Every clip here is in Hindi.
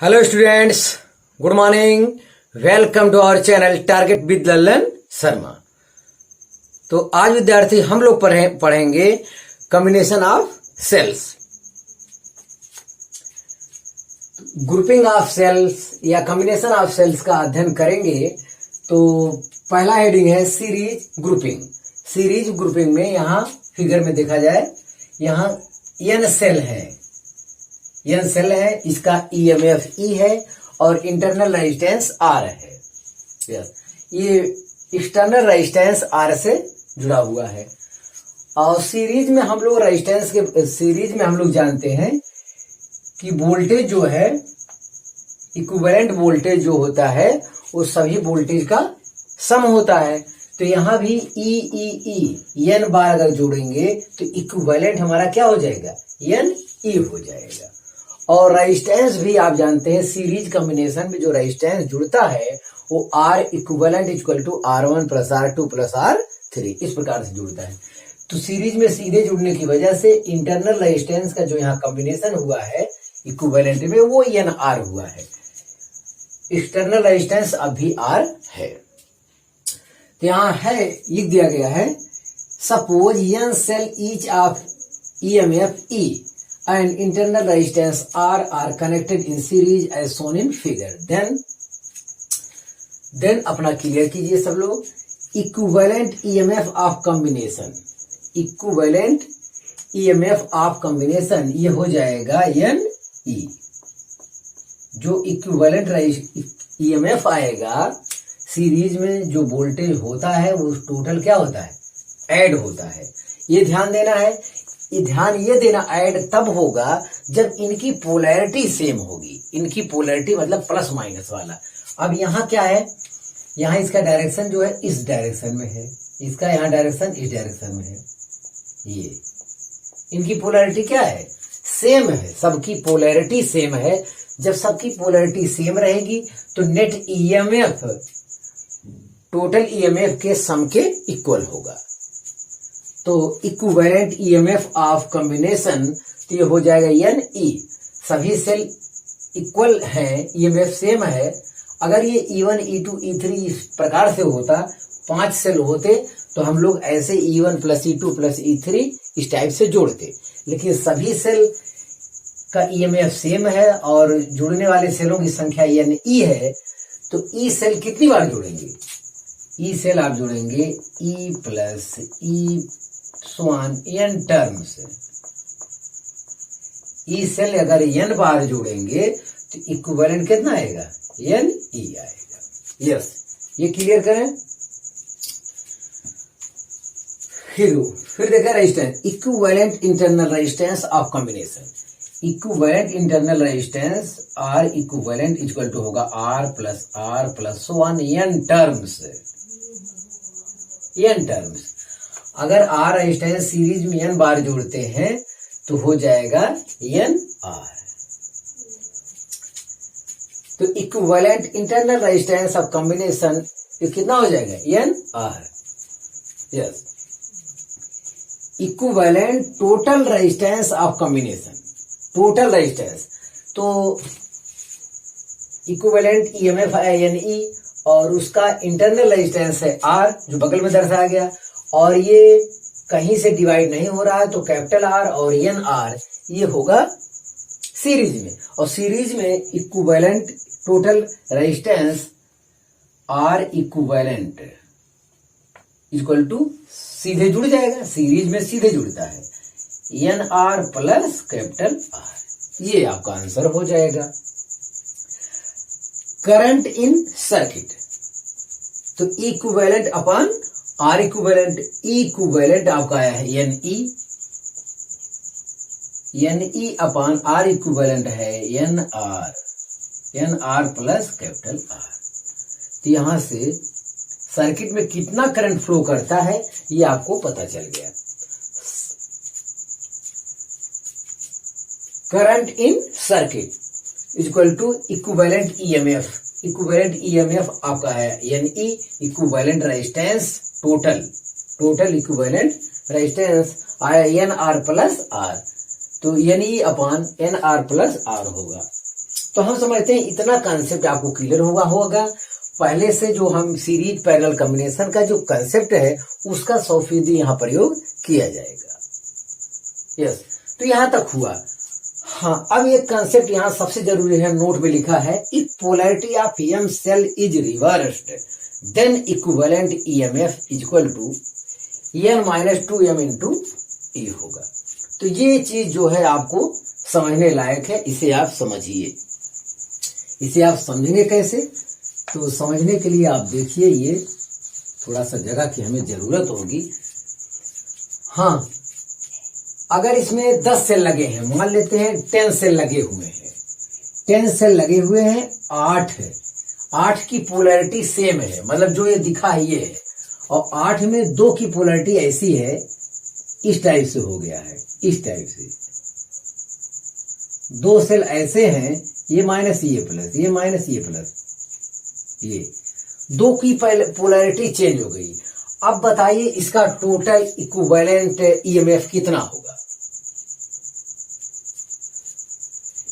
Hello students, good morning. Welcome to our channel target with Lallan Sharma. तो आज विद्यार्थी हम लोग पढ़ेंगे combination of cells, grouping of cells या कॉम्बिनेशन ऑफ सेल्स का अध्ययन करेंगे। तो पहला हेडिंग है सीरीज ग्रुपिंग। सीरीज ग्रुपिंग में यहाँ फिगर में देखा जाए, यहाँ एन सेल है, एन सेल है, इसका ईएमएफ ई है और इंटरनल रेजिस्टेंस आर है। ये एक्सटर्नल रेजिस्टेंस आर से जुड़ा हुआ है। और सीरीज में हम लोग रेजिस्टेंस के सीरीज में हम लोग जानते हैं कि वोल्टेज जो है, इक्विवेलेंट वोल्टेज जो होता है वो सभी वोल्टेज का सम होता है। तो यहाँ भी ई एन बार अगर जोड़ेंगे तो इक्विवेलेंट हमारा क्या हो जाएगा, एन ई हो जाएगा। और रेजिस्टेंस भी आप जानते हैं, सीरीज कॉम्बिनेशन में जो रेजिस्टेंस जुड़ता है वो R equivalent equal to R1 plus R2 plus R3 इस प्रकार से जुड़ता है। तो सीरीज में सीधे जुड़ने की वजह से इंटरनल रेजिस्टेंस का जो यहाँ कॉम्बिनेशन हुआ है इक्विवेलेंट में, वो एन आर हुआ है। एक्सटर्नल रेजिस्टेंस अभी आर है। तो यहाँ है, लिख दिया गया है, suppose N cell each of EMF E and internal resistance R are connected in series as shown in figure. Then अपना क्लियर कीजिए सब लोग। Equivalent EMF of combination, equivalent EMF of combination ये हो जाएगा एन ई। जो इक्विवेलेंट EMF आएगा सीरीज में, जो वोल्टेज होता है वो टोटल क्या होता है, ऐड होता है। ये ध्यान देना है, ध्यान ये देना, ऐड तब होगा जब इनकी पोलैरिटी सेम होगी। इनकी पोलैरिटी मतलब प्लस माइनस वाला। अब यहाँ क्या है, यहाँ इसका डायरेक्शन जो है इस डायरेक्शन में है, इसका यहाँ डायरेक्शन इस डायरेक्शन में है। ये इनकी पोलैरिटी क्या है, सेम है, सबकी पोलैरिटी सेम है। जब सबकी पोलैरिटी सेम रहेगी तो नेट ईएमएफ टोटल ईएमएफ के सम के इक्वल होगा। तो इक्विवेलेंट ईएमएफ ऑफ कॉम्बिनेशन तो ये हो जाएगा एन ई। सभी सेल इक्वल है, ईएमएफ सेम है। अगर ये E1 E2 E3 इस प्रकार से होता, 5 सेल होते, तो हम लोग ऐसे E1 plus E2 plus E3 इस टाइप से जोड़ते। लेकिन सभी सेल का ईएमएफ सेम है और जुड़ने वाले सेलों की संख्या एन ई है। तो ई सेल कितनी बार जोड़ेंगे, ई सेल आप जोड़ेंगे E plus E so on N term से। ई सेल अगर एन बार जोड़ेंगे तो इक्विवेलेंट कितना आएगा, एन ई आएगा। यस, ये क्लियर करें। फिर देखा resistance, equivalent internal resistance of combination. Equivalent internal resistance R equivalent equal to होगा R plus 1 N terms, N terms. अगर आर रेजिस्टेंस सीरीज में एन बार जोड़ते हैं तो हो जाएगा एन आर। तो equivalent internal resistance of combination ये कितना हो जाएगा, N R. Yes, equivalent total resistance of combination, total resistance. तो इक्विवेलेंट ईएमएफ है एन ई और उसका इंटरनल रेजिस्टेंस है आर जो बगल में दर्शाया गया, और ये कहीं से डिवाइड नहीं हो रहा है तो कैपिटल आर और एन आर ये होगा सीरीज में। और सीरीज में equivalent total resistance R equivalent equal to सीधे जुड़ जाएगा, सीरीज में सीधे जुड़ता है N R plus capital R. ये आपका आंसर हो जाएगा। करंट इन सर्किट, तो equivalent upon R equivalent, equivalent आपका आया है N E upon R equivalent है N R plus capital R. तो यहां से सर्किट में कितना करंट फ्लो करता है ये आपको पता चल गया। Current in circuit equal to equivalent EMF, equivalent EMF आपका है N E, equivalent resistance total equivalent resistance आया एन आर प्लस आर। तो N E upon N R plus R होगा। तो हम समझते हैं इतना कंसेप्ट आपको क्लियर होगा। पहले से जो हम सीरीज पैरेलल कॉम्बिनेशन का जो कंसेप्ट है उसका 100% यहाँ प्रयोग किया जाएगा। यस, तो यहाँ तक हुआ। हाँ, अब ये कंसेप्ट यहाँ सबसे जरूरी है, नोट में लिखा है, if polarity of M cell is reversed then equivalent EMF is equal to n-2m into E होगा। तो ये चीज जो है आपको समझने लायक है, इसे आप समझिए। इसे आप समझेंगे कैसे? तो समझने के लिए आप देखिए, ये थोड़ा सा जगह की हमें जरूरत होगी। हाँ, अगर इसमें 10 सेल लगे हैं, मान लेते हैं 10 सेल लगे हुए हैं, 10 सेल लगे हुए हैं, 8 है, 8 की पोलैरिटी सेम है, मतलब जो ये दिखा है ये है, और 8 में 2 की पोलैरिटी ऐसी है, इस टाइप से हो गया है, इस टाइप से 2 सेल ऐसे हैं, ये माइनस ये प्लस, ये माइनस ये प्लस, ये 2 की पोलैरिटी चेंज हो गई। अब बताइए इसका टोटल इक्विवेलेंट ईएमएफ कितना होगा?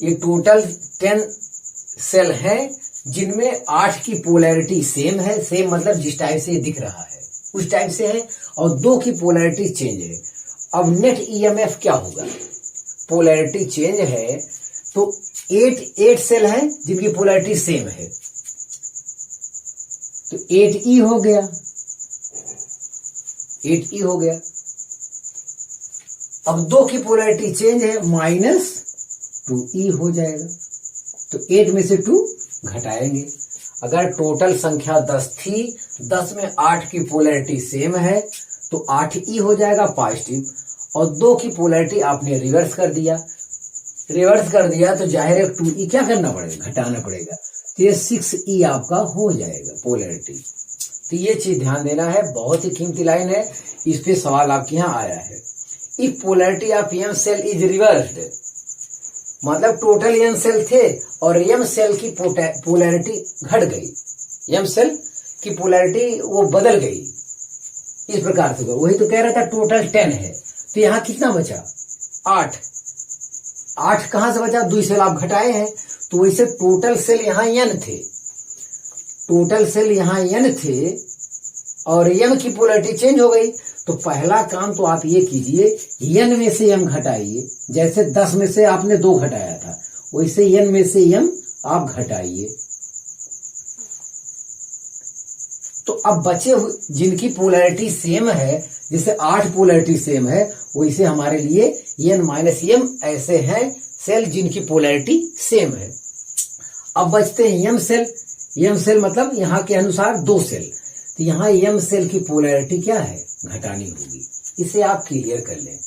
ये टोटल 10 सेल हैं जिनमें 8 की पोलैरिटी सेम है, सेम मतलब जिस टाइप से दिख रहा है उस टाइप से है, और 2 की पोलैरिटी चेंज है। अब नेट ईएमएफ क्या होगा? पोलैरिटी चेंज है तो 8 सेल हैं जिनकी पोलैरिटी सेम है, तो 8E हो गया, 8E हो गया। अब 2 की पोलैरिटी चेंज है, -2E हो जाएगा। तो 8 में से 2 घटाएंगे। अगर टोटल संख्या 10 थी, 10 में 8 की पोलैरिटी सेम है, तो 8E हो जाएगा पॉजिटिव, और 2 की पोलैरिटी आपने रिवर्स कर दिया, तो जाहिर है 2E क्या करना पड़ेगा? घटाना पड़ेगा। तो ये 6E आपका हो जाएगा पोलैरिटी। तो ये चीज ध्यान देना है, बहुत ही कीमती लाइन है, इस पे सवाल आपके यहाँ आया है। If polarity of M cell is reversed, मतलब टोटल एम सेल थे और एम सेल की पोलैरिटी घट गई, एम सेल की पोलैरिटी वो बदल गई, इस प्रकार से। वही तो कह रहा था टोटल 10 है, तो यहाँ कितना बचा? 8 कहां से बचा? 2 सेल आप घटाए हैं, तो वैसे टोटल सेल यहाँ n थे, टोटल सेल यहाँ n थे और m की पोलैरिटी चेंज हो गई। तो पहला काम तो आप ये कीजिए, n में से m घटाइए, जैसे 10 में से आपने 2 घटाया था, वैसे n में से m आप घटाइए। तो अब बचे हुए जिनकी पोलैरिटी सेम है, जैसे 8 पोलैरिटी सेम है, वैसे हमारे लिए n-m ऐसे हैं सेल जिनकी पोलैरिटी सेम है। अब बचते हैं m सेल मतलब यहाँ के अनुसार 2 सेल, तो यहाँ m सेल की पोलैरिटी क्या है? घटानी होगी। इसे आप क्लियर कर लें।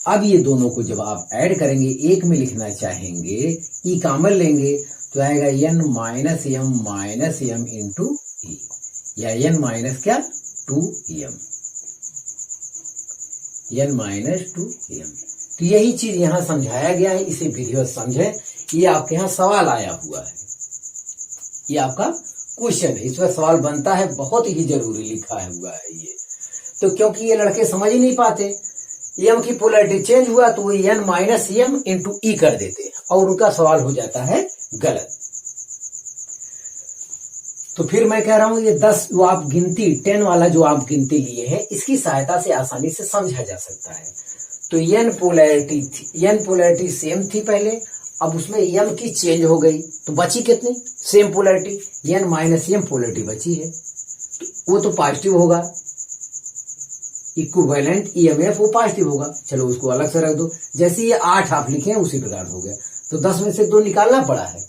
अब ये दोनों को जब आप ऐड करेंगे, एक में लिखना चाहेंगे, ई कॉमन लेंगे, तो आएगा n-m इंटू ई, या n माइनस क्या? 2m, n-2m। तो यही चीज यहाँ समझाया गया है, इसे विधिवत समझें। ये आपके यहाँ सवाल आया हुआ है, ये आपका क्वेश्चन है, इस पर सवाल बनता है, बहुत ही जरूरी लिखा है हुआ है ये। तो क्योंकि ये लड़के समझ ही नहीं पाते, m की पोलैरिटी चेंज हुआ तो वो n-m इंटू ई कर देते हैं और उनका सवाल हो जाता है गलत। तो फिर मैं कह रहा हूं ये 10 जो आप गिनती 10 वाला जो आप गिनती लिए हैं, इसकी सहायता से आसानी से समझा जा सकता है। तो n पोलैरिटी सेम थी पहले, अब उसमें m की चेंज हो गई, तो बची कितनी? सेम पोलैरिटी, n-m पोलैरिटी बची है, तो वो तो पॉजिटिव होगा, इक्विवेलेंट ईएमएफ वो पॉजिटिव होगा। चलो उसको अलग से रख दो, जैसे ये 8 आप लिखे हैं उसी प्रकार हो गया। तो 10 में से 2 निकालना पड़ा है,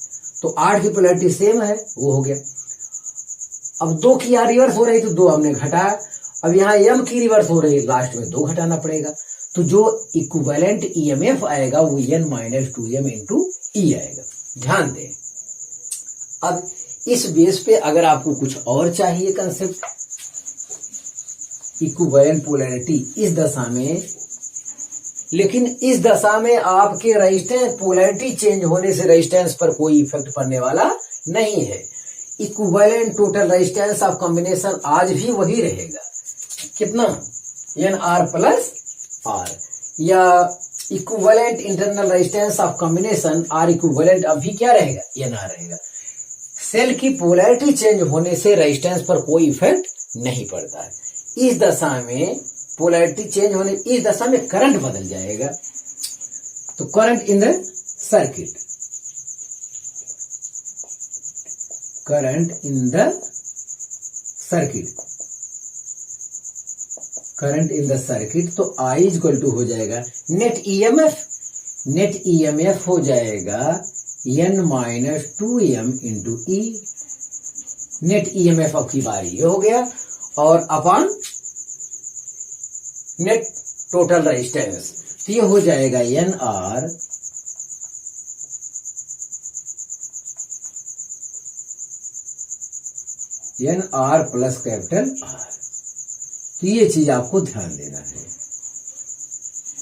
तो 8 की पोलैरिटी सेम है, वो हो गया। अब 2 की यहाँ रिवर्स हो रही, तो 2 हमने घटाया। अब यहाँ m की रिवर्स हो रही, लास्ट में 2 घटाना पड़ेगा। तो जो इक्विवेलेंट ईएमएफ आएगा वो n-2m इंटू ई आएगा। ध्यान दें। अब इस बेस पे अगर आपको कुछ और चाहिए कंसेप्ट, इक्विवेलेंट पोलैरिटी इस दशा में, लेकिन इस दशा में आपके रेजिस्टेंस पोलैरिटी चेंज होने से रेजिस्टेंस पर कोई इफेक्ट पड़ने वाला नहीं है। Equivalent total resistance of combination आज भी वही रहेगा, कितना? NR प्लस R, या equivalent internal resistance of combination R equivalent अब भी क्या रहेगा, एन आर रहेगा। सेल की पोलैरिटी चेंज होने से रेजिस्टेंस पर कोई इफेक्ट नहीं पड़ता है। इस दशा में पोलैरिटी चेंज होने, इस दशा में करंट बदल जाएगा। तो current in the circuit, current in the circuit, current in the circuit, तो आई इक्वल टू हो जाएगा नेट ईएमएफ, नेट ईएमएफ हो जाएगा n माइनस 2m इंटू ई। नेट ईएमएफ अब की बारी ये हो गया, और अपॉन नेट टोटल रेजिस्टेंस, तो ये हो जाएगा N R plus capital R. तो ये चीज आपको ध्यान देना है।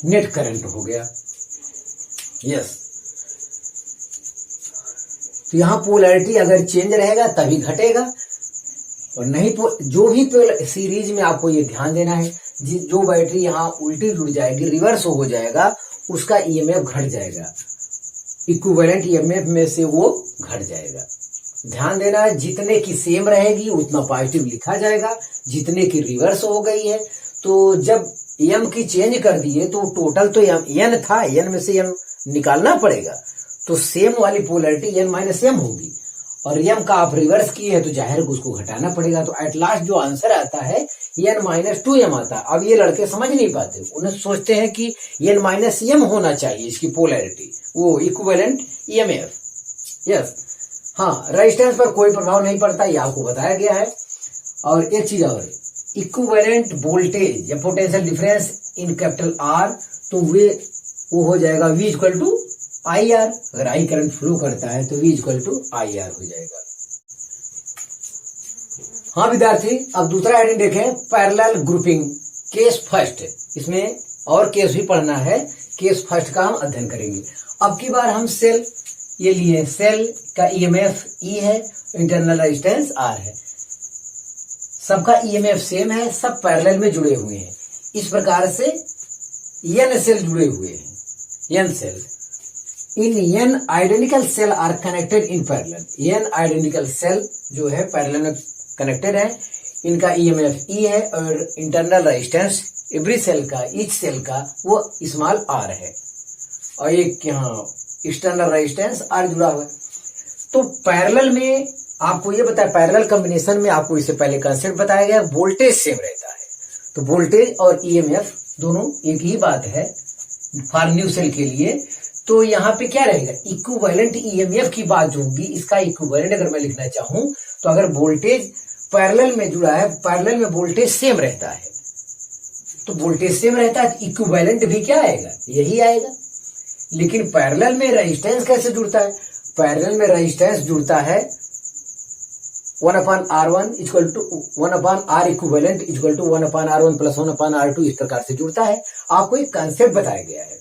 नेट करंट हो गया, यस। तो यहां पोलैरिटी अगर चेंज रहेगा तभी घटेगा, और नहीं जो भी सीरीज में आपको ये ध्यान देना है, जो बैटरी यहाँ उल्टी जुड़ जाएगी, रिवर्स हो जाएगा, उसका ईएमएफ घट जाएगा, इक्विवेलेंट ईएमएफ में से वो घट जाएगा। ध्यान देना है, जितने की सेम रहेगी उतना पॉजिटिव लिखा जाएगा, जितने की रिवर्स हो गई है, तो जब एम की चेंज कर दिए तो टोटल तो एन था, एन में से एन निकालना पड़ेगा, तो सेम वाली पोलैरिटी एन माइनस एम होगी, और एम का आप रिवर्स किए हैं तो जाहिर उसको घटाना पड़ेगा। तो एट लास्ट जो आंसर आता है एन माइनस 2m आता है। अब ये लड़के समझ नहीं पाते, उन्हें सोचते हैं कि एन माइनस एम होना चाहिए इसकी पोलैरिटी, वो इक्विवेलेंट ईएमएफ, यस। हाँ, रेजिस्टेंस पर कोई प्रभाव नहीं पड़ता, ये आपको बताया गया है। और एक चीज और, इक्विवेलेंट वोल्टेज या potential difference in capital R, तो वो हो जाएगा V equal to I R. अगर आई करंट फ्लो करता है तो V equal to I R हो जाएगा। हाँ विद्यार्थी, अब दूसरा हेडिंग देखें, पैरेलल ग्रुपिंग, केस फर्स्ट। इसमें और केस भी पढ़ना है, केस फर्स्ट का हम अध्ययन करेंगे। अब की बार हम सेल ये लिए, सेल का ईएमएफ ई है, इंटरनल रेजिस्टेंस आर है, सबका ईएमएफ सेम है, सब पैरेलल में जुड़े हुए हैं। इस प्रकार से एन सेल जुड़े हुए हैं, N cell. In N identical cell are connected in parallel. N identical cell जो है पैरेलल में कनेक्टेड है, इनका ईएमएफ ई है, और इंटरनल रेजिस्टेंस एवरी सेल का, ईच सेल का वो स्मॉल आर है, और एक यहाँ एक्सटर्नल रेजिस्टेंस आर जुड़ा हुआ है। तो पैरेलल में आपको ये बताया, पैरेलल कॉम्बिनेशन में आपको इससे पहले कंसेप्ट बताया गया, वोल्टेज सेम रहता है। तो वोल्टेज और ईएमएफ दोनों एक ही बात है फॉर न्यू सेल के लिए। तो यहाँ पे क्या रहेगा, इक्विवेलेंट ईएमएफ की बात जो होगी, इसका इक्विवेलेंट अगर मैं लिखना चाहूं तो अगर वोल्टेज पैरेलल में जुड़ा है, पैरेलल में वोल्टेज सेम रहता है, तो वोल्टेज सेम रहता है, इक्विवेलेंट भी क्या आएगा, यही आएगा। लेकिन पैरेलल में रेजिस्टेंस कैसे जुड़ता है, पैरेलल में रेजिस्टेंस जुड़ता है 1/R1 equal to 1/R equivalent equal to 1/R1 plus 1/R2, इस प्रकार से जुड़ता है। आपको एक कंसेप्ट बताया गया है,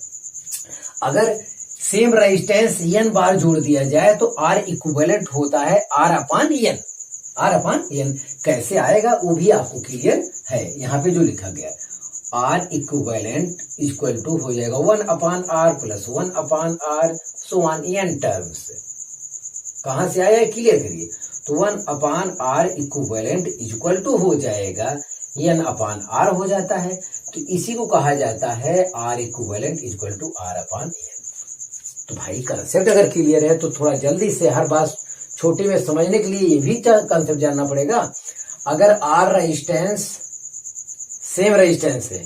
अगर सेम रेजिस्टेंस n बार जोड़ दिया जाए तो R इक्विवेलेंट होता है R/n। R/n कैसे आएगा वो भी आपको क्लियर है, यहाँ पे जो लिखा गया R इक्विवेलेंट इक्वल टू हो जाएगा 1/R plus 1/R so on n terms. कहां से आया है क्लियर करिए। तो 1/R इक्विवेलेंट इक्वल टू हो जाएगा n/R हो जाता है, तो इसी को कहा जाता है R equivalent equal to R/n। तो भाई कंसेप्ट अगर क्लियर है तो थोड़ा जल्दी से हर बात छोटे में समझने के लिए ये भी कंसेप्ट जानना पड़ेगा। अगर R रेजिस्टेंस सेम रेजिस्टेंस है,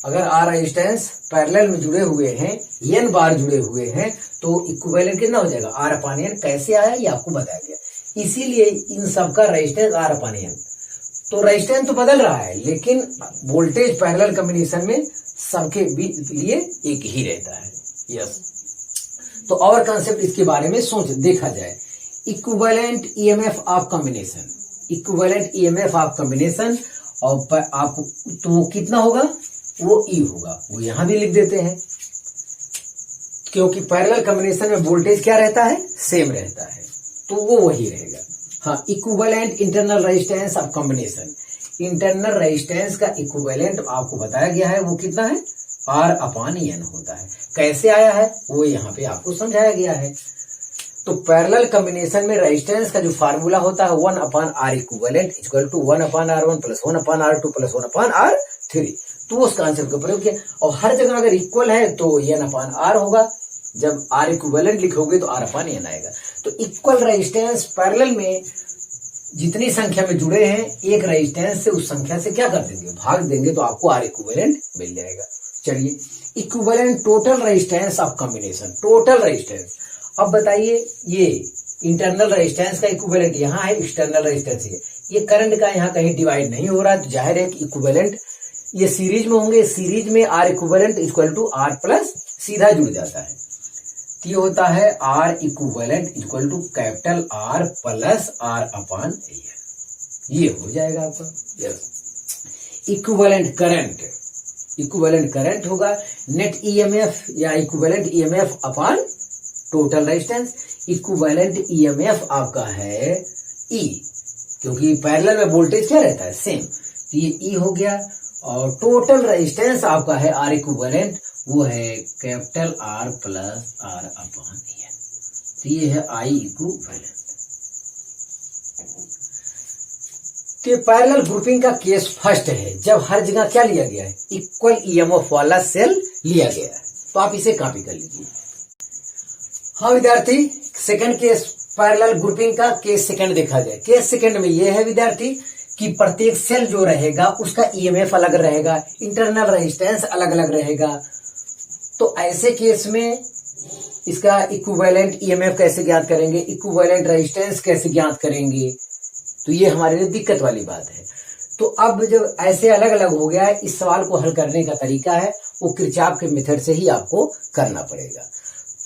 अगर R रेजिस्टेंस पैरेलल में जुड़े हुए हैं, n बार जुड़े हुए हैं, तो इक्विवेलेंट कितना हो जाएगा R/n। कैसे आया ये आपको बताया गया, इसीलिए इन सबका रेजिस्टेंस R/n। तो रेजिस्टेंस तो बदल रहा है लेकिन वोल्टेज पैरेलल कॉम्बिनेशन में सबके लिए एक ही रहता है, यस। तो और कंसेप्ट इसके बारे में देखा जाए, equivalent EMF of combination, equivalent EMF of combination, और आप तो वो कितना होगा, वो ई होगा, वो यहां भी लिख देते हैं, क्योंकि पैरेलल कॉम्बिनेशन में वोल्टेज क्या रहता है, सेम रहता है, तो वो वही रहेगा। हाँ, equivalent internal resistance of combination, internal resistance का इक्विवेलेंट आपको बताया गया है, वो कितना है R अपान N होता है। कैसे आया है वो यहाँ पे आपको समझाया गया है। तो पैरेलल कॉम्बिनेशन में रेजिस्टेंस का जो फार्मूला होता है 1 upon R equivalent equal to 1 upon R1 plus 1 upon R2 plus 1 upon R3। तो उस कॉन्सेप्ट का प्रयोग किया और हर जगह अगर इक्वल है तो N अपान R होगा। जब R इक्विवेलेंट लिखोगे तो R अपान N आएगा। तो इक्वल रेजिस्टेंस पैरेलल में जितनी संख्या में जुड़े हैं एक रेजिस्टेंस से उस संख्या से क्या कर देंगे, भाग देंगे तो आपको R इक्विवेलेंट मिल जाएगा। चलिए, equivalent total resistance of combination, total resistance. अब बताइए, ये इंटरनल रेजिस्टेंस का इक्विवेलेंट यहाँ है, एक्सटर्नल रेजिस्टेंस है। ये करंट का यहाँ कहीं डिवाइड नहीं हो रहा है तो जाहिर है कि इक्विवेलेंट ये सीरीज में होंगे। सीरीज में R equivalent equal to R plus सीधा जुड़ जाता है। तो ये होता है R equivalent equal to capital R plus R upon N। ये हो जाएगा आपका। Yes, equivalent current, equivalent current होगा नेट ईएमएफ या equivalent EMF upon total resistance. Equivalent EMF आपका है E, क्योंकि पैरेलल में वोल्टेज क्या रहता है, सेम। तो ये E हो गया और टोटल रेजिस्टेंस आपका है R इक्विवेलेंट, वो है capital R plus R upon N। तो ये है I इक्विवेलेंट। तो पैरेलल ग्रुपिंग का केस फर्स्ट है, जब हर जगह क्या लिया गया है, इक्वल ईएमएफ वाला सेल लिया गया है। तो आप इसे कॉपी कर लीजिए। हाँ विद्यार्थी, सेकंड केस पैरेलल ग्रुपिंग का केस सेकंड देखा जाए। केस सेकंड में यह है विद्यार्थी कि प्रत्येक सेल जो रहेगा उसका ईएमएफ अलग रहेगा, इंटरनल रेजिस्टेंस अलग अलग रहेगा। तो ऐसे केस में इसका इक्विवेलेंट ईएमएफ कैसे ज्ञात करेंगे, इक्विवेलेंट रेजिस्टेंस कैसे ज्ञात करेंगे, तो ये हमारे लिए दिक्कत वाली बात है। तो अब जब ऐसे अलग अलग हो गया है, इस सवाल को हल करने का तरीका है वो किरचॉफ के मेथड से ही आपको करना पड़ेगा।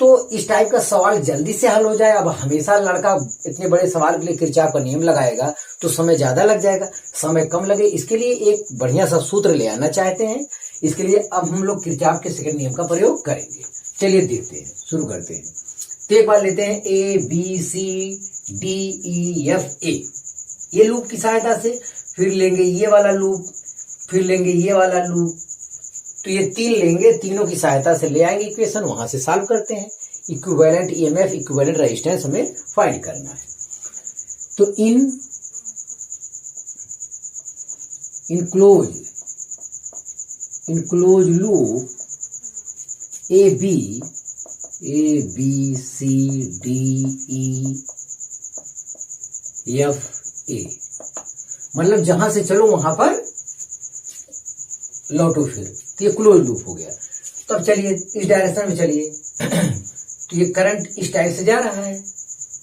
तो इस टाइप का सवाल जल्दी से हल हो जाए। अब हमेशा लड़का इतने बड़े सवाल के लिए किरचॉफ का नियम लगाएगा तो समय ज्यादा लग जाएगा, समय कम लगे। इसके लिए एक बढ़िया सा सूत्र ले आना चाहते हैं। इसके लिए अब हम लोग किरचॉफ के सेकंड नियम का प्रयोग करेंगे। चलिए देखते हैं, शुरू करते हैं। तो एक बार लेते हैं ABCDEFA, ये लूप की सहायता से, फिर लेंगे ये वाला लूप, फिर लेंगे ये वाला लूप। तो ये तीन लेंगे, तीनों की सहायता से ले आएंगे इक्वेशन, वहां से सॉल्व करते हैं। इक्विवेलेंट ईएमएफ, इक्विवेलेंट रेजिस्टेंस हमें फाइंड करना है। तो इन क्लोज लूप ABCDEFA, मतलब जहां से चलो वहां पर लौटो फिर, तो ये क्लोज लूप हो गया। तो अब चलिए इस डायरेक्शन में चलिए। तो ये करंट इस टाइप से जा रहा है,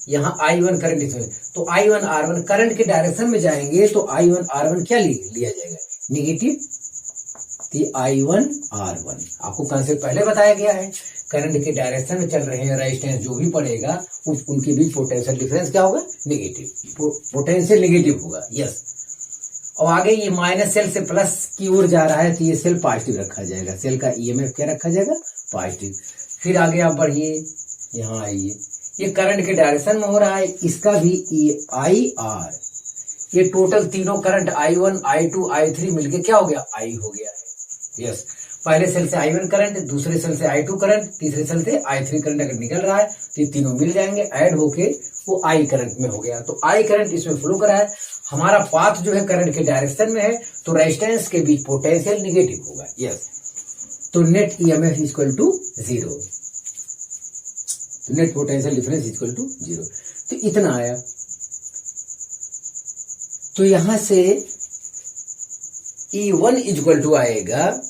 यहाँ I1 करंट इसमें, तो I1 R1 करंट के डायरेक्शन में जाएंगे तो I1 R1 क्या लिया जाएगा, निगेटिव। तो I1 R1 आपको कंसेप्ट पहले बताया गया है। करंट के डायरेक्शन में चल रहे हैं, रेजिस्टेंस जो भी पड़ेगा उनके बीच पोटेंशियल डिफरेंस क्या होगा, नेगेटिव, पोटेंशियल नेगेटिव होगा। यस, और आगे ये माइनस सेल से प्लस की ओर जा रहा है तो ये सेल पॉजिटिव रखा जाएगा, सेल का ईएमएफ क्या रखा जाएगा, पॉजिटिव। फिर आगे आप बढ़िए, यहाँ आइए, ये करंट के डायरेक्शन में हो रहा है, इसका भी IR, ये टोटल तीनों करंट I1 I2 I3 मिलके क्या हो गया, I हो गया है। यस, पहले सेल से I1 करंट, दूसरे सेल से I2 करंट, तीसरे सेल से I3 करंट अगर निकल रहा है तो ये तीनों मिल जाएंगे, ऐड होके वो I करंट में हो गया। तो I करंट इसमें फ्लो कर रहा है, हमारा पाथ जो है करंट के डायरेक्शन में है, तो रेजिस्टेंस के बीच पोटेंशियल नेगेटिव होगा। यस, तो net EMF equal to 0, net potential difference equal to 0। तो इतना आया। तो यहां से E1 इक्वल टू आएगा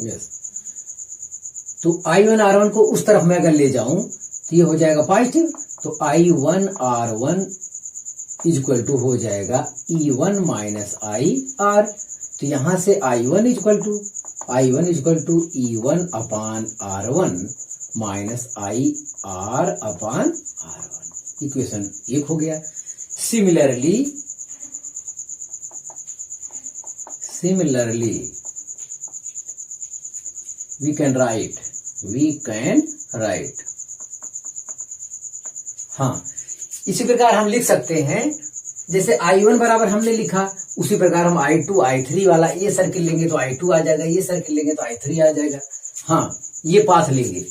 यस, तो I1 R1 को उस तरफ मैं अगर ले जाऊं तो ये हो जाएगा पॉजिटिव, तो I1 R1 इक्वल टू हो जाएगा E1 माइनस IR। तो यहां से I1 equal to E1 upon R1 minus IR upon R1, equation 1 हो गया। सिमिलरली we can write, हाँ, इसी प्रकार हम लिख सकते हैं जैसे I1 बराबर हमने लिखा, उसी प्रकार हम I2 I3 वाला ये सर्किल लेंगे तो I2 आ जाएगा, ये सर्किल लेंगे तो I3 आ जाएगा। हाँ, ये पाथ लेंगे,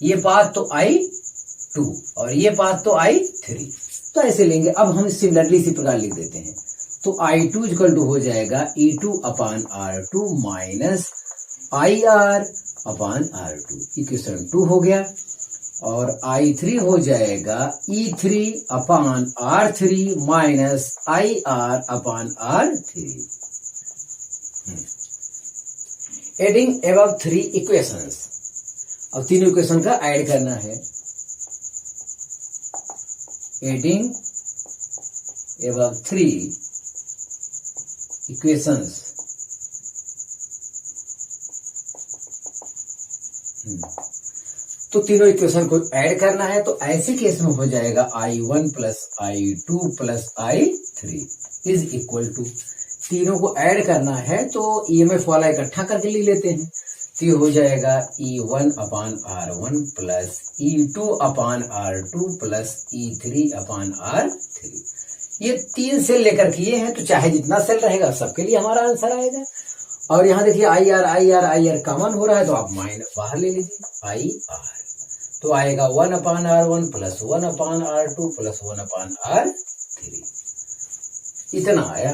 ये पाथ तो I2 और ये पाथ तो I3, तो ऐसे लेंगे। अब हम सिमिलरली इसी प्रकार लिख देते हैं, तो I2 इक्वल टू हो जाएगा E2 अपान R2 माइनस IR अपान R2, इक्वेशन 2 हो गया। और I3 हो जाएगा E3 अपान R3 माइनस IR अपान R3। एडिंग अबव 3 इक्वेशंस, अब तीनों इक्वेशन का ऐड करना है। एडिंग अबव 3 इक्वेशंस, तो तीनों इक्वेशन को ऐड करना है। तो ऐसे केस में हो जाएगा I1 plus I2 plus I3 is equal to, तीनों को ऐड करना है तो EMF वाला इकट्ठा करके ले लेते हैं, तो ये हो जाएगा E1 upon R1 plus E2 अपान R2 प्लस E3 अपान R3। ये 3 सेल लेकर किए हैं, तो चाहे जितना सेल रहेगा सबके लिए हमारा आंसर आएगा। और यहाँ देखिए IR कॉमन हो रहा है, तो आप माइनस बाहर ले लीजिए IR, तो आएगा 1 upon R1 plus 1 upon R2 plus 1 upon R3, इतना आया।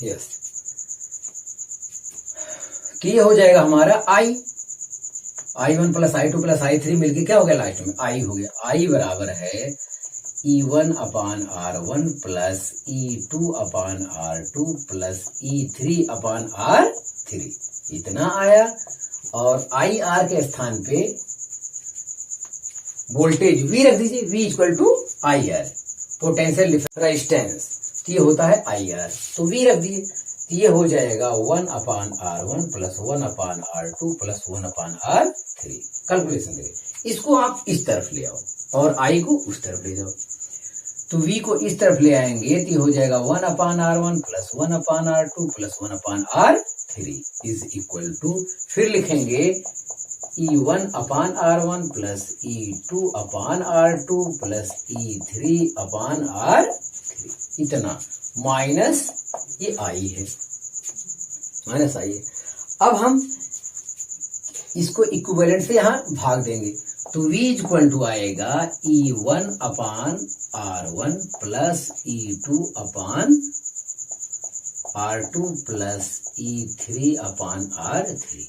यस, कि ये हो जाएगा हमारा I1 plus I2 plus I3 मिलके क्या हो गया लास्ट में I हो गया। I बराबर है E1 upon R1 plus E2 अपान R2 प्लस E3 अपान R3, इतना आया। और IR के स्थान पे वोल्टेज V रख दीजिए, V equal to IR, potential resistance, तो ये होता है IR, तो V रख दीजिए, तो ये हो जाएगा 1 upon R1 plus 1 upon R2 plus 1 upon R3। Calculation करें, इसको आप इस तरफ ले आओ और I को उस तरफ ले जाओ, तो V को इस तरफ ले आएंगे तो ये हो जाएगा 1 upon R1 plus 1 upon R2 plus 1 upon R3 is equal to, फिर लिखेंगे E1 upon R1 plus E2 अपान R2 प्लस E3 अपान R3, इतना माइनस ये I है, माइनस I है। अब हम इसको इक्विवेलेंट से यहाँ भाग देंगे, तो V इक्वल टू आएगा E1 upon R1 plus E2 अपान R2 प्लस E3 अपान R3,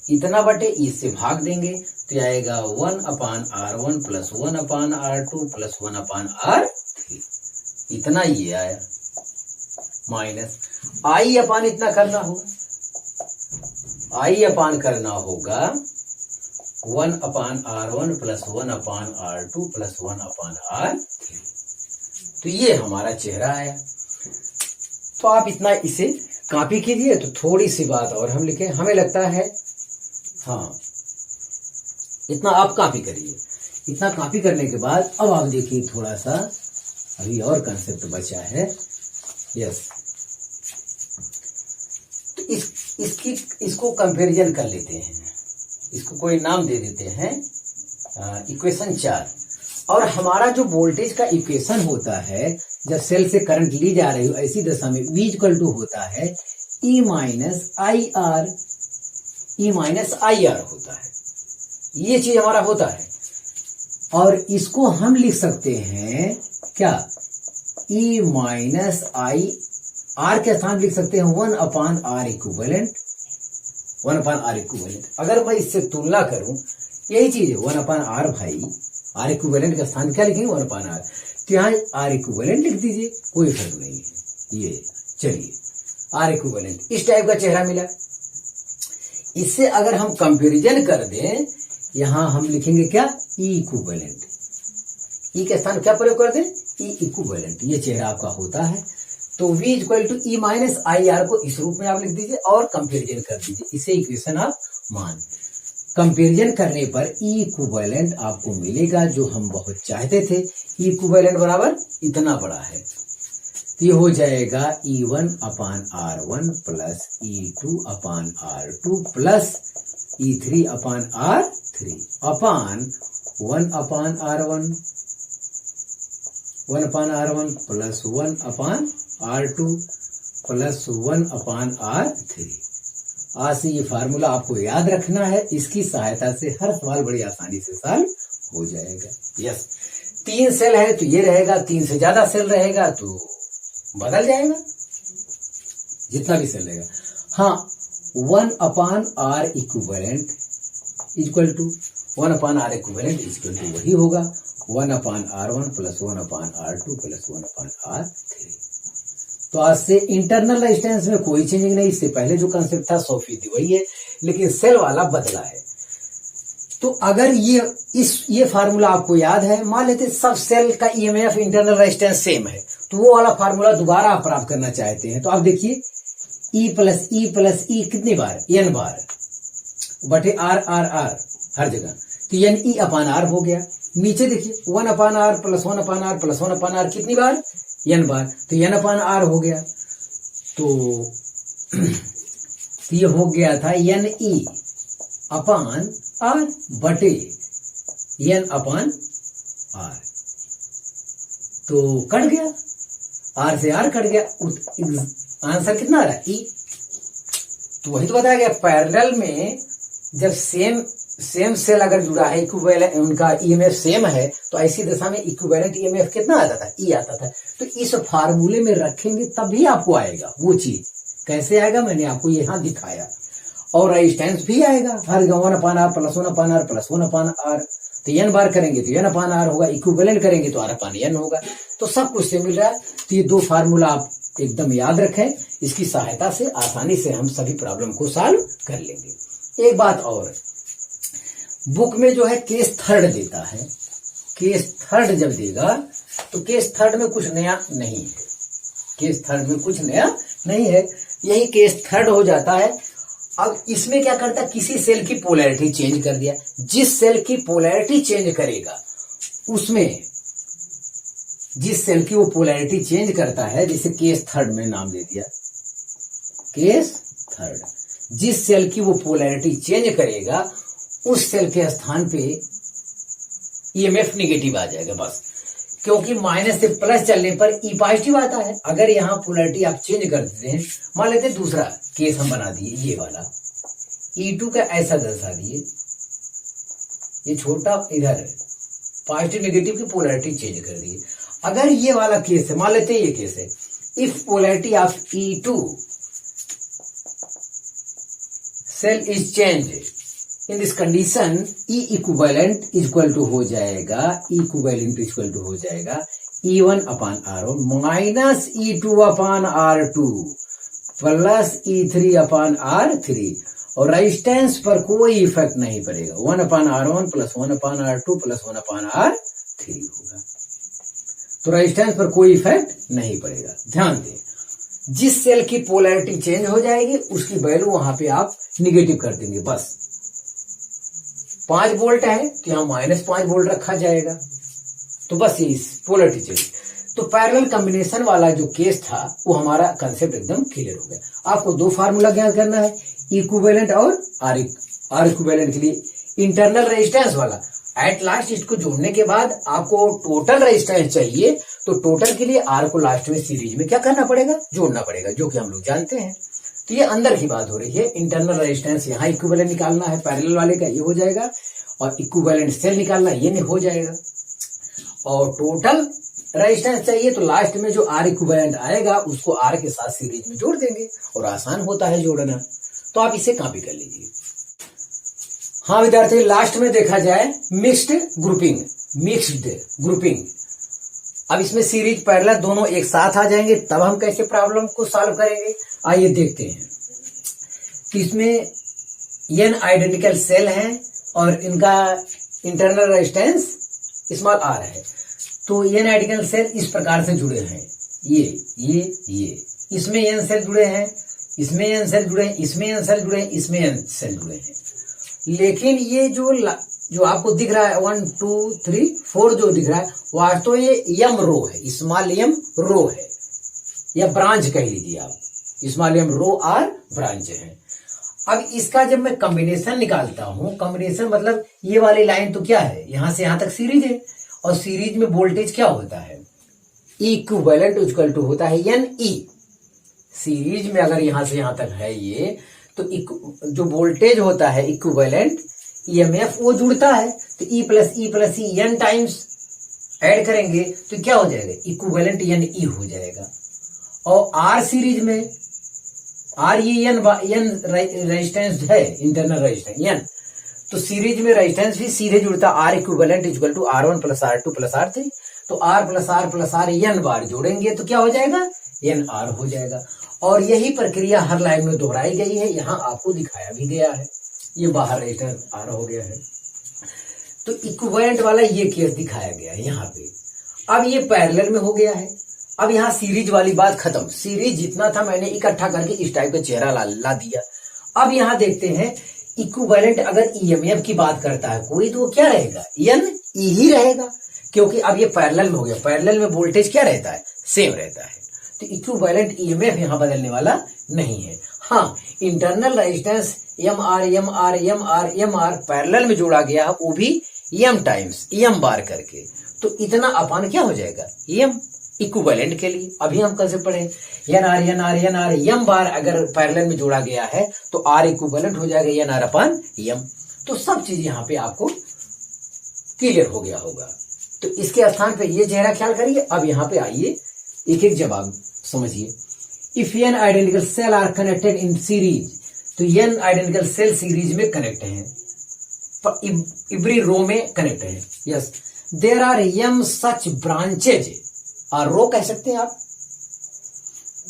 इतना बटे इससे भाग देंगे तो आएगा 1 upon R1 plus 1 upon R2 plus 1 upon R3, इतना ये आया, माइनस I अपान इतना करना होगा, I अपान करना होगा 1 upon R1 plus 1 upon R2 plus 1 upon R3, तो ये हमारा चेहरा आया। तो आप इतना इसे कॉपी कीजिए। तो थोड़ी सी बात और हम लिखें, हमें लगता है, हाँ इतना आप कॉपी करिए। इतना कॉपी करने के बाद अब आप देखिए थोड़ा सा अभी और कंसेप्ट बचा है। यस, तो इसको कंपैरिजन कर लेते हैं, इसको कोई नाम दे देते हैं इक्वेशन 4। और हमारा जो वोल्टेज का इक्वेशन होता है, जब सेल से करंट ली जा रही हो ऐसी दशा में V इक्वल टू होता है E माइनस आई आर होता है, ये चीज हमारा होता है। और इसको हम लिख सकते हैं क्या, E माइनस आई आर के स्थान लिख सकते हैं 1 upon R equivalent, 1 upon R equivalent. अगर मैं इससे तुलना करूं, यही चीज है 1 अपान आर, भाई आर इक्विवेलेंट का स्थान क्या लिखेंगे 1 अपान आर, तो यहाँ आर इक्विवेलेंट लिख दीजिए, कोई फर्क नहीं है। ये चलिए आर इक्विवेलेंट, इस टाइप का चेहरा मिला। इससे अगर हम कंपैरिजन कर दें, यहां हम लिखेंगे क्या, ई इक्विवेलेंट, ई के स्थान क्या प्रयोग कर दें, ई इक्विवेलेंट, ये चेहरा आपका होता है। तो V equal to E minus I R को इस रूप में आप लिख दीजिए और कंपैरिजन कर दीजिए, इसे इक्वेशन आप मान। कंपैरिजन करने पर ई इक्विवेलेंट आपको मिलेगा जो हम बहुत चाहते थे। ई इक्विवेलेंट बराबर इतना बड़ा है, तो ये हो जाएगा E1 upon R1 plus E2 अपान R2 प्लस E3 अपान R3 अपान 1 upon R1 1/R1 plus 1/R2 plus 1/R3। आज से ये फार्मूला आपको याद रखना है, इसकी सहायता से हर सवाल बड़ी आसानी से सॉल्व हो जाएगा। यस, 3 सेल है तो ये रहेगा, 3 से ज्यादा सेल रहेगा तो बदल जाएगा, जितना भी सेल रहेगा। हाँ, 1/R equivalent equal to 1/R equivalent equal to वही होगा 1/R1 plus 1/R2 plus 1/R3। तो आज से इंटरनल रेजिस्टेंस में कोई चेंजिंग नहीं, इससे पहले जो कंसेप्ट था 100% वही है, लेकिन सेल वाला बदला है। तो अगर ये फार्मूला आपको याद है, मान लेते सब सेल का ईएमएफ इंटरनल रेजिस्टेंस सेम है, तो वो वाला फार्मूला दोबारा आप प्राप्त करना चाहते हैं, तो आप देखिए E प्लस ई कितनी बार, n बार बटे R हर जगह, तो NE/R हो गया। नीचे देखिए 1/R plus 1/R plus 1/R कितनी बार, n बार, तो n/R हो गया। तो ये हो गया था NE/R बटे n/R। तो कट गया, R से R कट गया, आंसर कितना आ रहा है, E। तो वही तो बताया गया, पैरेलल में जब सेम सेल अगर जुड़ा है, इक्विवेलेंट उनका ईएमएफ सेम है, तो ऐसी दशा में इक्विवेलेंट ईएमएफ कितना आता था, E आता था। तो इस फार्मूले में रखेंगे तभी आपको आएगा वो चीज। कैसे आएगा, मैंने आपको यहां दिखाया। और रेजिस्टेंस भी आएगा, हर 1/R plus 1/R plus 1/R, तो n बार करेंगे तो n/R होगा, इक्विवेलेंट करेंगे तो R/n होगा। तो सब कुछ से मिल रहा है। तो ये 2 फार्मूला आप एकदम याद रखें, इसकी सहायता से आसानी से हम सभी प्रॉब्लम को सॉल्व कर लेंगे। एक बात और, बुक में जो है केस थर्ड देता है, केस थर्ड जब देगा तो केस थर्ड में कुछ नया नहीं है, केस थर्ड में कुछ नया नहीं है, यही केस थर्ड हो जाता है। अब इसमें क्या करता है, किसी सेल की पोलैरिटी चेंज कर दिया, जिस सेल की पोलैरिटी चेंज करेगा उसमें, जिस सेल की वो पोलैरिटी चेंज करता है, जैसे केस थर्ड में नाम दे दिया, केस थर्ड, जिस सेल की वो पोलैरिटी चेंज करेगा उस सेल के स्थान पे ईएमएफ निगेटिव आ जाएगा बस, क्योंकि माइनस से प्लस चलने पर ई पॉजिटिव आता है। अगर यहाँ पोलैरिटी आप चेंज कर देते हैं, मान लेते हैं दूसरा केस हम बना दिए, ये वाला E2 का ऐसा दर्शा दिए, ये छोटा इधर पॉजिटिव नेगेटिव की पोलैरिटी चेंज कर दिए। अगर ये वाला केस है, मान लेते हैं ये केस है, if polarity of E2 cell is change, in this condition E equivalent equal to हो जाएगा, इक्विवेलेंट इक्वल टू हो जाएगा E1/R1 minus E2/R2 plus E3/R3, और रेजिस्टेंस पर कोई इफेक्ट नहीं पड़ेगा, 1/R1 plus 1/R2 plus 1/R3 होगा। तो रेजिस्टेंस पर कोई इफेक्ट नहीं पड़ेगा। ध्यान दें, जिस सेल की पोलैरिटी चेंज हो जाएगी उसकी वैल्यू वहां पे आप निगेटिव कर देंगे बस। 5 वोल्ट है तो यहां -5 वोल्ट रखा जाएगा, तो बस ये पोलैरिटी चेंज। तो पैरेलल कॉम्बिनेशन वाला जो केस था वो हमारा कंसेप्ट एकदम क्लियर हो गया। आपको 2 फार्मूला ज्ञात करना है, इक्विवेलेंट और आर इक्विवेलेंट के लिए इंटरनल रेजिस्टेंस वाला। एट लास्ट इसको जोड़ने के बाद आपको टोटल रेजिस्टेंस चाहिए, तो टोटल के लिए आर को लास्ट में सीरीज में क्या करना पड़ेगा, जोड़ना पड़ेगा, जो कि हम लोग जानते हैं। तो ये अंदर की बात हो रही है। इंटरनल रेजिस्टेंस यहाँ इक्विवेलेंट निकालना है पैरेलल वाले का, ये हो जाएगा, और इक्विवेलेंट सेल निकालना ये हो जाएगा, और टोटल रेजिस्टेंस चाहिए तो लास्ट में जो आर इक्विवेलेंट आएगा उसको आर के साथ सीरीज में जोड़ देंगे, और आसान होता है जोड़ना। तो आप इसे कॉपी कर लीजिए। हाँ विद्यार्थी, लास्ट में देखा जाए मिक्स्ड ग्रुपिंग। अब इसमें सीरीज पैरेलल दोनों एक साथ आ जाएंगे, तब हम कैसे प्रॉब्लम को सॉल्व करेंगे, आइए देखते हैं। कि इसमें n आइडेंटिकल सेल हैं और इनका इंटरनल रेजिस्टेंस स्मॉल r है। तो n आइडेंटिकल सेल इस प्रकार से जुड़े हैं, ये इसमें n सेल जुड़े हैं, इसमें n सेल जुड़े हैं, इसमें n सेल जुड़े हैं, इसमें n सेल जुड़े हैं। लेकिन ये जो आपको दिख रहा है 1 2 3 4 जो दिख रहा है, वास्तव ये m रो है, स्मॉल m रो है, या ब्रांच कह लीजिए आप, स्मॉल m रो और ब्रांच है। अब इसका जब मैं कॉम्बिनेशन निकालता हूं, कॉम्बिनेशन मतलब ये वाली लाइन तो क्या है, यहां से यहां तक सीरीज है, और सीरीज में वोल्टेज क्या होता है, इक्विवेलेंट इक्वल टू होता है एन ई। सीरीज में अगर यहां से यहां तक है ये, तो जो वोल्टेज होता है इक्विवेलेंट ईएमएफ वो जुड़ता है, तो E plus E N times add करेंगे तो क्या हो जाएगा, इक्विवेलेंट एन ई हो जाएगा। और आर सीरीज में, आर ये एन रेजिस्टेंस है, इंटरनल रेजिस्टेंस एन, तो सीरीज में रेजिस्टेंस भी सीधे जुड़ता है, R equivalent equal to R1 plus R2 plus R3, तो R प्लस R एन बार जोड़ेंगे तो क्या हो जाएगा, एन आर हो जाएगा। और यही प्रक्रिया हर लाइन में दोहराई गई है, यहां आपको दिखाया भी गया है। ये बाहर रेजिस्टेंस आर हो गया है, तो इक्विवेलेंट वाला ये केस दिखाया गया है यहाँ पे। अब ये पैरेलल में हो गया है। अब यहाँ सीरीज वाली बात खत्म, सीरीज जितना था मैंने इकट्ठा करके इस टाइप का चेहरा ला दिया। अब यहाँ देखते हैं इक्विवेलेंट अगर ईएमएफ की बात करता है कोई, तो वो क्या रहेगा, एन ई ही रहेगा, क्योंकि अब ये पैरेलल में हो गया। पैरेलल में वोल्टेज क्या रहता है, सेम रहता है, तो इक्विवेलेंट ईएमएफ यहाँ बदलने वाला नहीं है। हाँ, internal resistance M R parallel में जोड़ा गया है, वो भी एम टाइम्स एम बार करके, तो इतना अपान क्या हो जाएगा, एम इक्विवेलेंट के लिए। अभी हम कल से पढ़े एन आर एम बार अगर पैरेलल में जोड़ा गया है तो आर इक्विवेलेंट हो जाएगा एन आर अपान एम। तो सब चीज यहाँ पे आपको क्लियर हो गया होगा। तो इसके स्थान पे ये चेहरा ख्याल करिए। अब यहाँ पे आइए एक एक जवाब समझिए। If N identical cell are connected in series, तो एन आइडेंटिकल सेल सीरीज में कनेक्ट है, एवरी रो में कनेक्ट है। Yes, there are M such branches, और रो कह सकते हैं आप,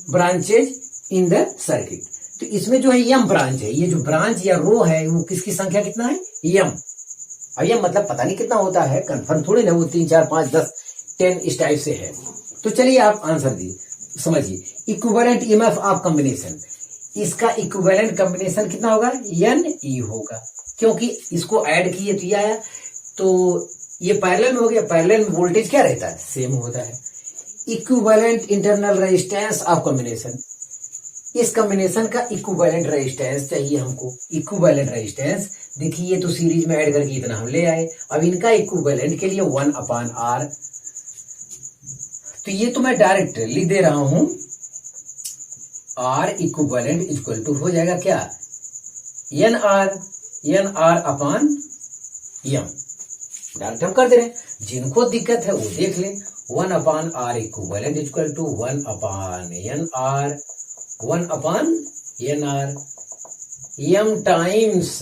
ब्रांचेज इन द सर्किट। तो इसमें जो है एम ब्रांच है, ये जो ब्रांच या रो है वो किसकी संख्या कितना है, एम। अब एम मतलब पता नहीं कितना होता है, कंफर्म थोड़ी ना, वो 3 4 5 10 10 इस टाइप से है। तो चलिए आप आंसर दी समझिए। इक्विवेलेंट ईएमएफ ऑफ कॉम्बिनेशन, इसका इक्विवेलेंट कॉम्बिनेशन कितना होगा, एन ई होगा, क्योंकि इसको ऐड किए तो ये आया, तो ये पैरेलल में हो गया। पैरेलल में वोल्टेज क्या रहता है, सेम होता है। Equivalent internal resistance of combination, इस कॉम्बिनेशन का इक्विवेलेंट रेजिस्टेंस चाहिए हमको। इक्विवेलेंट रेजिस्टेंस देखिए, ये तो सीरीज में ऐड करके इतना हम ले आए। अब इनका इक्विवेलेंट के लिए 1/R, तो ये तो मैं डायरेक्ट लिख दे रहा हूं, R इक्विवेलेंट इक्वल टू हो जाएगा क्या, N R upon M. Direct हम कर दे रहे हैं, जिनको दिक्कत है वो देख लें। 1/R equivalent equal to 1/NR, 1/NR M times,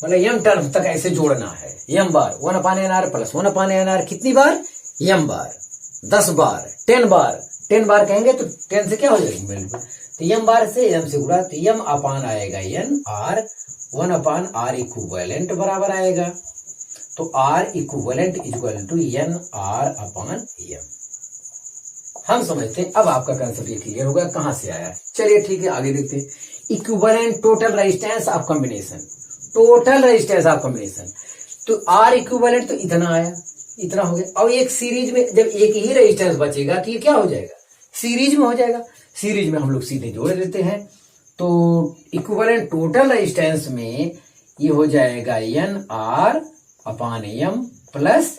मतलब एम टर्म तक ऐसे जोड़ना है। एम बार 1/NR प्लस 1/NR कितनी बार, एम बार 10 बार 10 बार 10 बार कहेंगे तो 10 से क्या हो जाएगा, तो एम बार से एम से गुणा, तो एम अपान आएगा एन आर, 1/R इक्विवेलेंट बराबर आएगा, तो R equivalent equal to N R upon M. हम समझते हैं, अब आपका कंसेप्ट ये क्लियर होगा कहां से आया। चलिए ठीक है, आगे देखते हैं। Equivalent total resistance of combination, total resistance of combination, तो R इक्विवेलेंट तो इतना आया, इतना हो गया। और एक सीरीज में जब एक ही रेजिस्टेंस बचेगा तो ये क्या हो जाएगा, सीरीज में हो जाएगा। सीरीज में हम लोग सीधे जोड़ देते हैं, तो इक्विवेलेंट टोटल रेजिस्टेंस में ये हो जाएगा N R upon M plus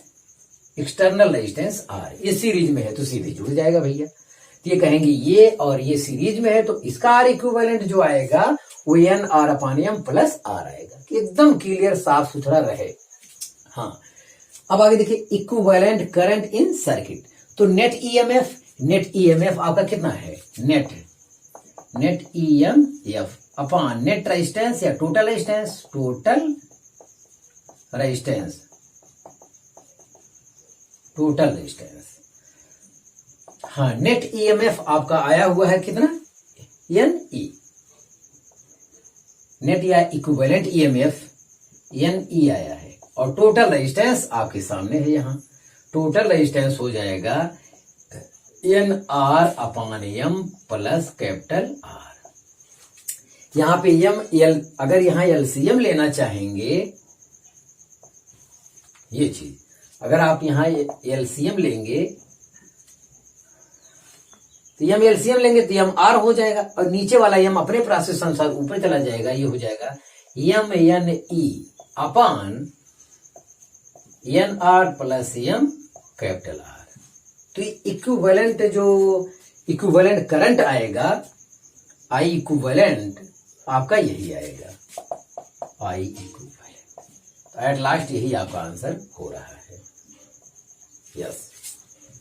external resistance R. ये सीरीज में है तो सीधे जुड़ जाएगा भैया। तो ये कहेंगे ये और ये सीरीज में है, तो इसका आर इक्विवेलेंट जो आएगा वो N R upon M plus R आएगा, कि एकदम क्लियर साफ सुथरा रहे। हाँ, अब आगे देखिए, इक्विवेलेंट करंट इन सर्किट, तो नेट ईएमएफ आपका कितना है, नेट ईएमएफ अपान नेट रेजिस्टेंस या टोटल रेजिस्टेंस, हाँ, नेट ईएमएफ आपका आया हुआ है कितना, एन ई, नेट या इक्विवेलेंट ईएमएफ एन ई आया है, और टोटल रेजिस्टेंस आपके सामने है। यहां टोटल रेजिस्टेंस हो जाएगा N R upon M plus capital are. यहां पे एम एल, अगर यहां एलसीएम लेना चाहेंगे, ये चीज अगर आप यहां एलसीएम लेंगे तो एम एलसीएम लेंगे तो एम आर हो जाएगा, और नीचे वाला एम अपने प्रोसेस अनुसार ऊपर चला जाएगा, ये हो जाएगा M N E upon N R plus M capital R. तो इक्विवेलेंट जो इक्विवेलेंट करंट आएगा आई इक्विवेलेंट आपका यही आएगा, आई इक्विवेलेंट। एट लास्ट यही आपका आंसर हो रहा है। यस,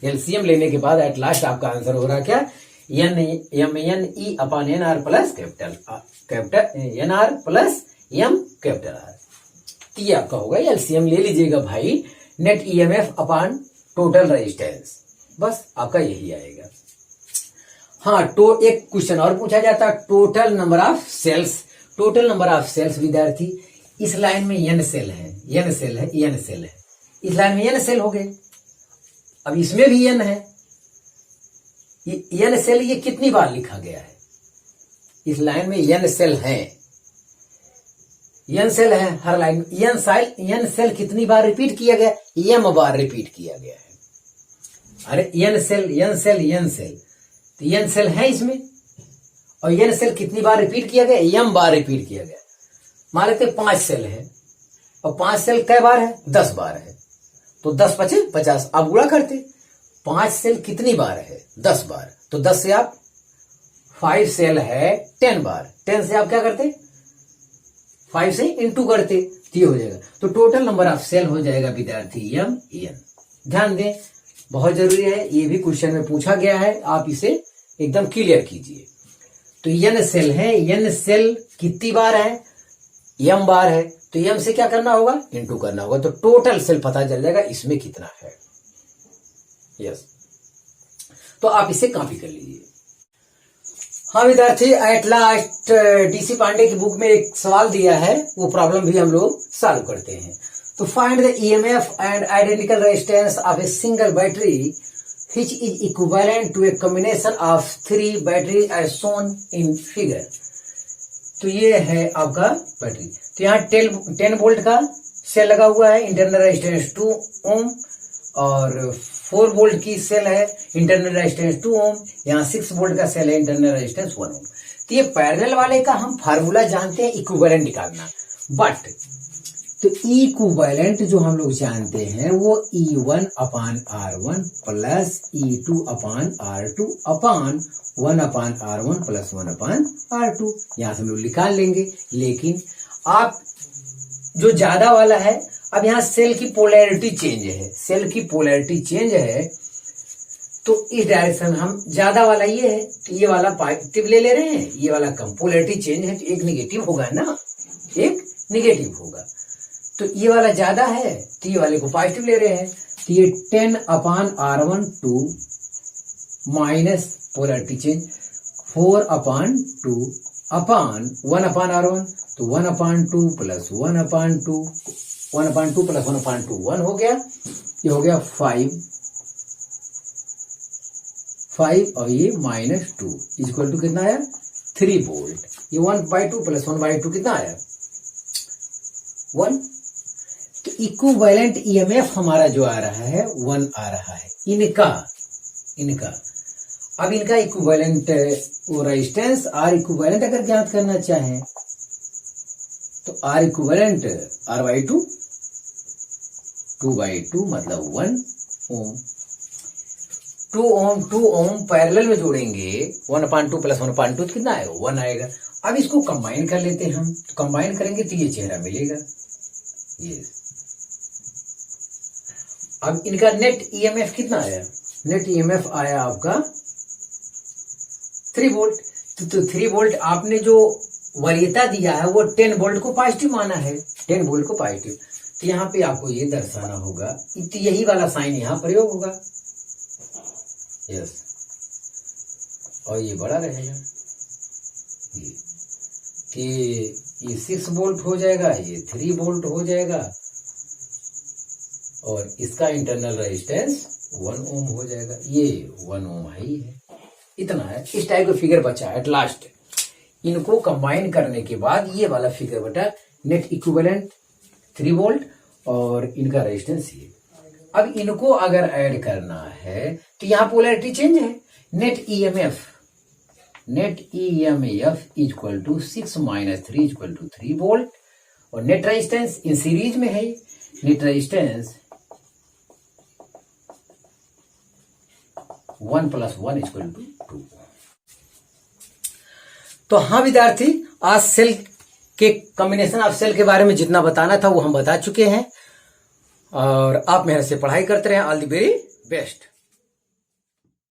एलसीएम लेने के बाद एट लास्ट आपका आंसर हो रहा क्या, N N E upon N R plus capital N R plus M capital R. ये आपका होगा, एलसीएम ले लीजिएगा भाई, net EMF upon total resistance, बस आपका यही आएगा। हाँ, तो एक क्वेश्चन और पूछा जाता है, total number of cells. Total number of cells विद्यार्थी, इस लाइन में एन सेल है, एन सेल है, एन सेल है, इस लाइन में एन सेल हो गए। अब इसमें भी एन है, एन सेल ये कितनी बार लिखा गया है, इस लाइन में एन सेल है, एन सेल है हर लाइन, एन सेल कितनी बार रिपीट किया गया, एम बार रिपीट किया गया है। अरे N cell N cell N cell, तो एन सेल है इसमें, और एन सेल कितनी बार रिपीट किया गया, एम बार रिपीट किया गया। मान लेते 5 सेल है, और 5 सेल कै बार है, 10 बार है, तो 10 पचे 50, आप गुणा करते, 5 सेल कितनी बार है, 10 बार, तो 10 से आप 5 सेल है 10 बार, 10 से आप क्या करते, 5 से इंटू करते, तो ये हो जाएगा। तो टोटल नंबर ऑफ सेल हो जाएगा विद्यार्थी एम एन। ध्यान दें, बहुत जरूरी है, ये भी क्वेश्चन में पूछा गया है, आप इसे एकदम क्लियर कीजिए। तो एन सेल है, एन सेल कितनी बार है, एम बार है, तो एम से क्या करना होगा, इंटू करना होगा, तो टोटल सेल पता चल जाएगा इसमें कितना है। यस, तो आप इसे कॉपी कर लीजिए। हाँ विद्यार्थी, एट लास्ट डीसी पांडे की बुक में एक सवाल दिया है, वो प्रॉब्लम भी हम लोग सॉल्व करते हैं। तो find the EMF and identical resistance of a single battery which is equivalent to a combination of 3 batteries as shown in figure। तो ये है आपका बैटरी, तो यहाँ 10 वोल्ट का सेल लगा हुआ है, इंटरनल रेजिस्टेंस 2 ओम, और 4 वोल्ट की सेल है, इंटरनल रेजिस्टेंस 2 ओम, यहाँ 6 वोल्ट का सेल है, इंटरनल रेजिस्टेंस 1 ओम। तो ये पैरेलल वाले का हम फार्मूला जानते हैं इक्विवेलेंट निकालना, बट तो इक्विवेलेंट जो हम लोग जानते हैं वो E1 upon R1 plus E2 अपान R2 अपान 1 upon R1 plus 1 upon R2, यहां से हम लोग निकाल लेंगे। लेकिन आप जो ज्यादा वाला है, अब यहाँ सेल की पोलैरिटी चेंज है, सेल की पोलैरिटी चेंज है, तो इस डायरेक्शन हम ज्यादा वाला ये है, तो ये वाला पॉजिटिव ले रहे हैं, ये वाला कम, पोलैरिटी चेंज है तो एक निगेटिव होगा ना, एक निगेटिव होगा, तो ये वाला ज्यादा है तो ये वाले को पॉजिटिव ले रहे हैं, तो ये 10 अपान R1 2 माइनस पोलैरिटी चेंज 4 अपान 2 अपान 1 अपान R1, तो 1 अपान 2 प्लस 1 अपान 2, 1 अपान 2 प्लस 1 अपान 2 1 हो गया, ये हो गया 5 और ये माइनस 2 इक्वल टू कितना आया, 3 वोल्ट। ये 1/2 प्लस 1/2 कितना आया, 1। तो इक्विवेलेंट ईएमएफ हमारा जो आ रहा है 1 आ रहा है, इनका अब इनका इक्विवेलेंट वो रेजिस्टेंस आर इक्विवेलेंट अगर ज्ञात करना चाहें तो आर इक्विवेलेंट R/2 2/2 मतलब 1 ओम, 2 ओम पैरेलल में जोड़ेंगे, 1/2 प्लस 1/2 कितना आएगा, 1 आएगा। अब इसको कंबाइन कर लेते हैं हम, तो कंबाइन करेंगे तो ये चेहरा मिलेगा, ये। अब इनका नेट ईएमएफ कितना आया, नेट ईएमएफ आया आपका 3 वोल्ट। तो 3 वोल्ट आपने जो वरीयता दिया है वो 10 वोल्ट को पॉजिटिव माना है, 10 वोल्ट को पॉजिटिव, तो यहाँ पे आपको ये दर्शाना होगा, तो यही वाला साइन यहाँ प्रयोग होगा, यस, और ये बड़ा रहेगा, ये कि ये 6 वोल्ट हो जाएगा, ये 3 वोल्ट हो जाएगा, और इसका इंटरनल रेजिस्टेंस 1 ओम हो जाएगा, ये 1 ओम ही है, इतना है। इस टाइप का फिगर बचा एट लास्ट, इनको कंबाइन करने के बाद ये वाला फिगर बटा, नेट इक्विवेलेंट 3 वोल्ट और इनका रेजिस्टेंस ये। अब इनको अगर ऐड करना है तो यहाँ पोलैरिटी चेंज है, net EMF equal to 6 minus 3 equal to 3 volt, और नेट रेजिस्टेंस इन सीरीज में है, नेट रेजिस्टेंस 1 + 1 = 2। तो हाँ विद्यार्थी, आज सेल के कॉम्बिनेशन ऑफ सेल के बारे में जितना बताना था वो हम बता चुके हैं, और आप मेहनत से पढ़ाई करते रहें। All the very best.